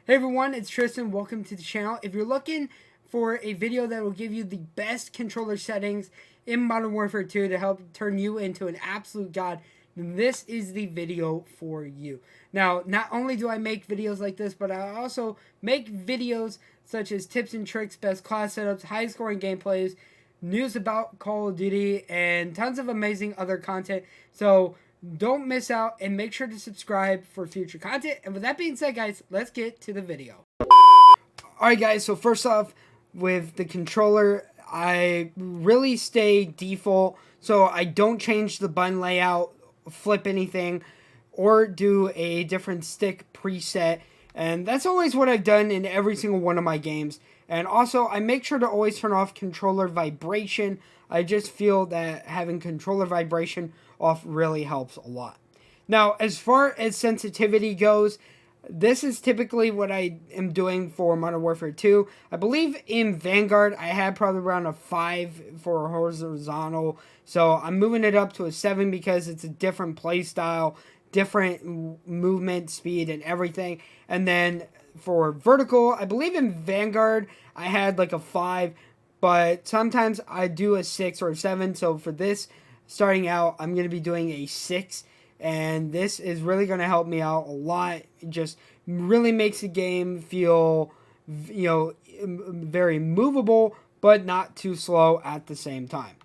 Hey everyone, it's Tristan. Welcome to the channel. If you're looking for a video that will give you the best controller settings in Modern Warfare 2 to help turn you into an absolute god, then this is the video for you. Now, not only do I make videos like this, but I also make videos such as tips and tricks, best class setups, high scoring gameplays, news about Call of Duty, and tons of amazing other content. So don't miss out and make sure to subscribe for future content. And with that being said, guys, let's get to the video. Alright guys, so first off, with the controller, I really stay default, so I don't change the button layout, flip anything, or do a different stick preset. And that's always what I've done in every single one of my games. And also, I make sure to always turn off controller vibration. I just feel that having controller vibration off really helps a lot. Now, as far as sensitivity goes, this is typically what I am doing for Modern Warfare 2. I believe in Vanguard, I had probably around a 5 for horizontal. So I'm moving it up to a 7 because it's a different play style, different movement speed and everything. And then for vertical, I believe in Vanguard, I had like a 5. But sometimes I do a 6 or a 7. So for this, starting out, I'm going to be doing a 6. And this is really going to help me out a lot. It just really makes the game feel, very movable, but not too slow at the same time.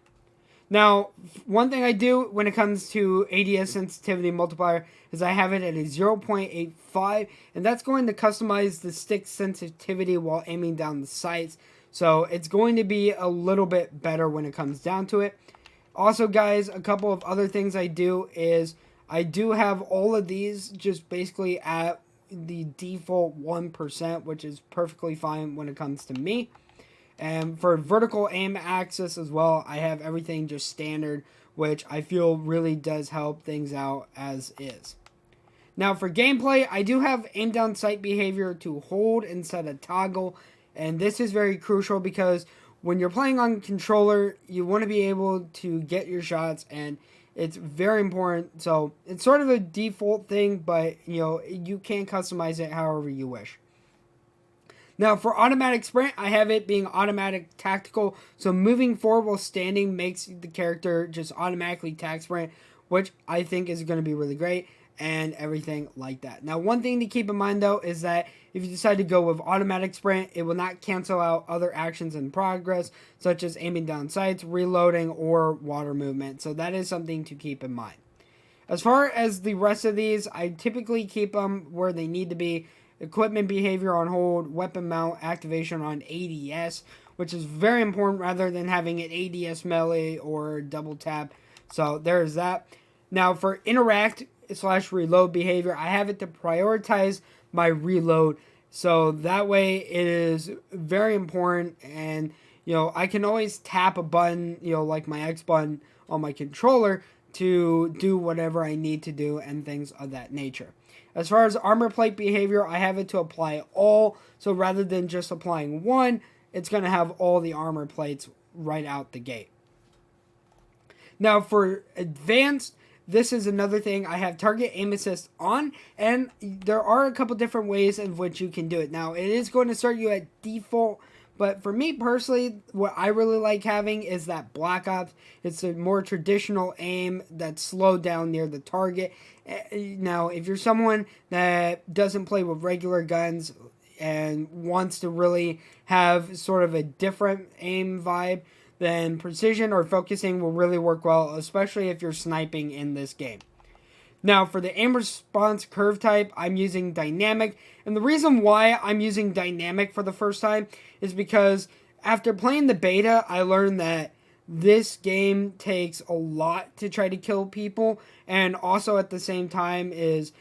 Now, one thing I do when it comes to ADS sensitivity multiplier is I have it at a 0.85, and that's going to customize the stick sensitivity while aiming down the sights. So it's going to be a little bit better when it comes down to it. Also, guys, a couple of other things I do is I do have all of these just basically at the default 1%, which is perfectly fine when it comes to me. And for vertical aim axis as well, I have everything just standard, which I feel really does help things out as is. Now for gameplay, I do have aim down sight behavior to hold instead of toggle. And this is very crucial because when you're playing on controller, you want to be able to get your shots, and it's very important. So it's sort of a default thing, but you can customize it however you wish. Now for automatic sprint, I have it being automatic tactical. So moving forward while standing makes the character just automatically tac sprint, which I think is going to be really great and everything like that. Now, one thing to keep in mind though is that if you decide to go with automatic sprint, it will not cancel out other actions in progress, such as aiming down sights, reloading, or water movement. So that is something to keep in mind. As far as the rest of these, I typically keep them where they need to be. Equipment behavior on hold, weapon mount activation on ADS, which is very important rather than having an ADS melee or double tap. So there's that. Now for interact / reload behavior, I have it to prioritize my reload. So that way it is very important, and I can always tap a button, like my X button on my controller to do whatever I need to do and things of that nature. As far as armor plate behavior, I have it to apply all. So rather than just applying one, it's going to have all the armor plates right out the gate. Now for advanced, this is another thing. I have target aim assist on, and there are a couple different ways in which you can do it. Now, it is going to start you at default, but for me personally, what I really like having is that Black Ops. It's a more traditional aim that's slowed down near the target. Now, if you're someone that doesn't play with regular guns and wants to really have sort of a different aim vibe, then precision or focusing will really work well, especially if you're sniping in this game. Now, for the aim response curve type, I'm using dynamic. And the reason why I'm using dynamic for the first time is because after playing the beta, I learned that this game takes a lot to try to kill people. And also at the same time it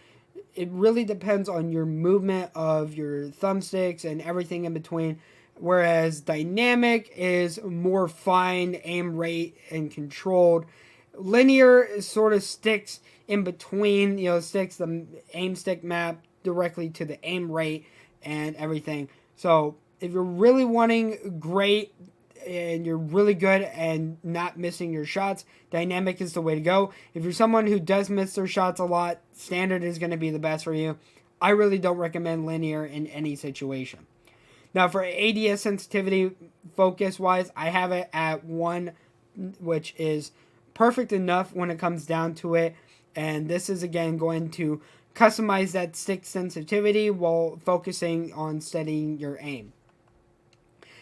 really depends on your movement of your thumbsticks and everything in between. Whereas dynamic is more fine aim rate and controlled. Linear sort of sticks in between, sticks the aim stick map directly to the aim rate and everything. So if you're really wanting great and you're really good and not missing your shots, dynamic is the way to go. If you're someone who does miss their shots a lot, standard is going to be the best for you. I really don't recommend linear in any situation. Now for ADS sensitivity focus wise, I have it at 1, which is perfect enough when it comes down to it. And this is again going to customize that stick sensitivity while focusing on steadying your aim.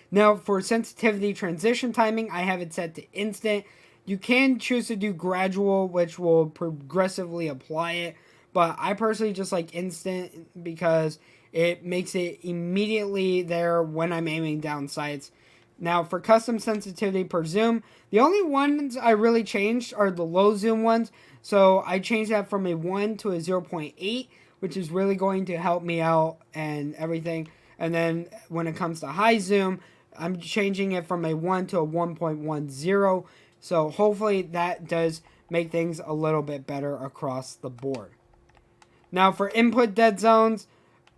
Now for sensitivity transition timing, I have it set to instant. You can choose to do gradual, which will progressively apply it, but I personally just like instant because it makes it immediately there when I'm aiming down sights. Now for custom sensitivity per zoom, the only ones I really changed are the low zoom ones. So I changed that from a 1 to a 0.8, which is really going to help me out and everything. And then when it comes to high zoom, I'm changing it from a 1 to a 1.10. So hopefully that does make things a little bit better across the board. Now for input dead zones,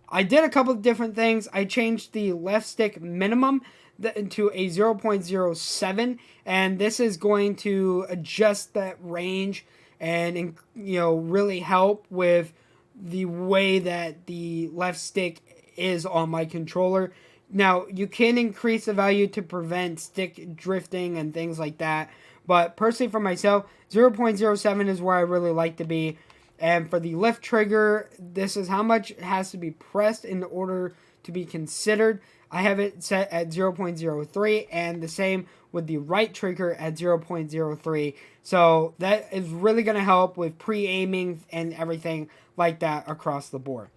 I did a couple of different things. I changed the left stick minimum to a 0.07, and this is going to adjust that range and really help with the way that the left stick is on my controller. Now you can increase the value to prevent stick drifting and things like that, but personally for myself, 0.07 is where I really like to be. And for the left trigger, this is how much has to be pressed in order to be considered. I have it set at 0.03, and the same with the right trigger at 0.03. So that is really going to help with pre-aiming and everything like that across the board.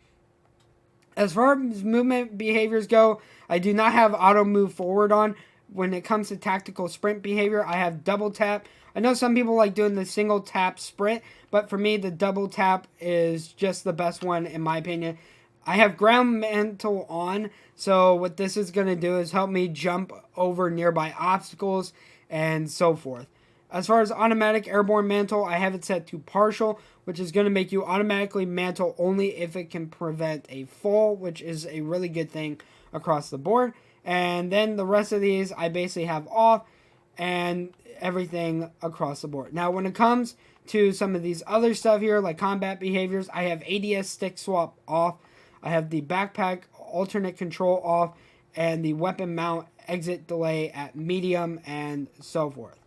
As far as movement behaviors go, I do not have auto move forward on. When it comes to tactical sprint behavior, I have double tap. I know some people like doing the single tap sprint, but for me, the double tap is just the best one in my opinion. I have ground mantle on, so what this is going to do is help me jump over nearby obstacles and so forth. As far as automatic airborne mantle, I have it set to partial, which is going to make you automatically mantle only if it can prevent a fall, which is a really good thing across the board. And then the rest of these I basically have off and everything across the board. Now when it comes to some of these other stuff here like combat behaviors, I have ADS stick swap off. I have the backpack alternate control off and the weapon mount exit delay at medium and so forth.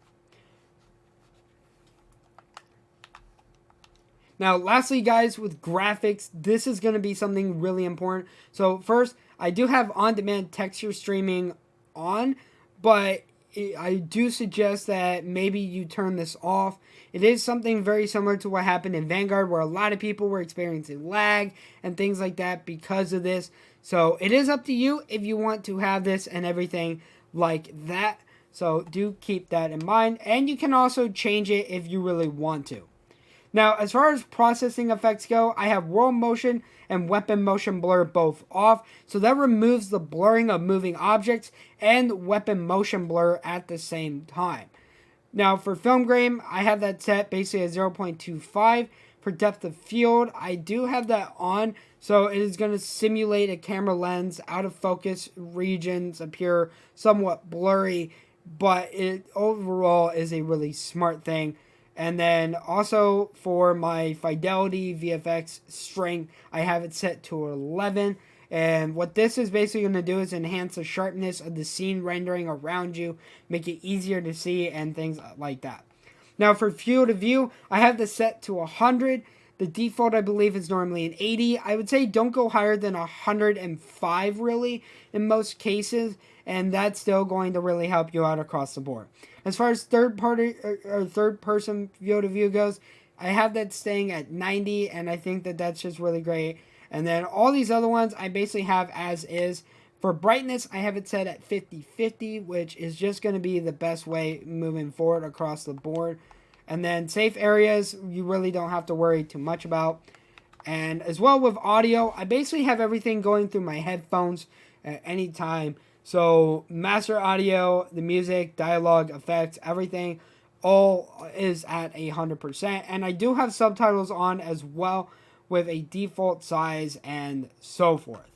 Now, lastly, guys, with graphics, this is going to be something really important. So, first, I do have on-demand texture streaming on, but I do suggest that maybe you turn this off. It is something very similar to what happened in Vanguard, where a lot of people were experiencing lag and things like that because of this. So, it is up to you if you want to have this and everything like that. So, do keep that in mind. And you can also change it if you really want to. Now, as far as processing effects go, I have world motion and weapon motion blur both off. So that removes the blurring of moving objects and weapon motion blur at the same time. Now, for film grain, I have that set basically at 0.25. For depth of field, I do have that on. So it is going to simulate a camera lens. Out of focus regions appear somewhat blurry, but it overall is a really smart thing. And then also for my fidelity VFX strength, I have it set to 11. And what this is basically going to do is enhance the sharpness of the scene rendering around you, make it easier to see and things like that. Now for field of view, I have this set to 100. The default, I believe, is normally an 80. I would say don't go higher than 105 really in most cases. And that's still going to really help you out across the board. As far as third person field of view goes, I have that staying at 90, and I think that that's just really great. And then all these other ones I basically have as is. For brightness, I have it set at 50/50, which is just going to be the best way moving forward across the board. And then safe areas, you really don't have to worry too much about. And as well with audio, I basically have everything going through my headphones at any time. So master audio, the music, dialogue, effects, everything, all is at 100%. And I do have subtitles on as well with a default size and so forth.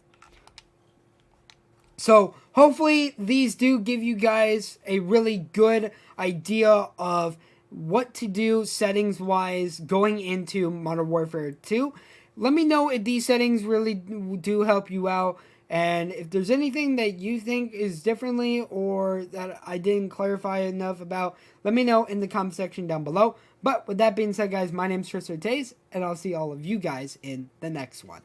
So hopefully these do give you guys a really good idea of what to do settings wise going into Modern Warfare 2. Let me know if these settings really do help you out. And if there's anything that you think is differently or that I didn't clarify enough about, let me know in the comment section down below. But with that being said, guys, my name's Tristin, and I'll see all of you guys in the next one.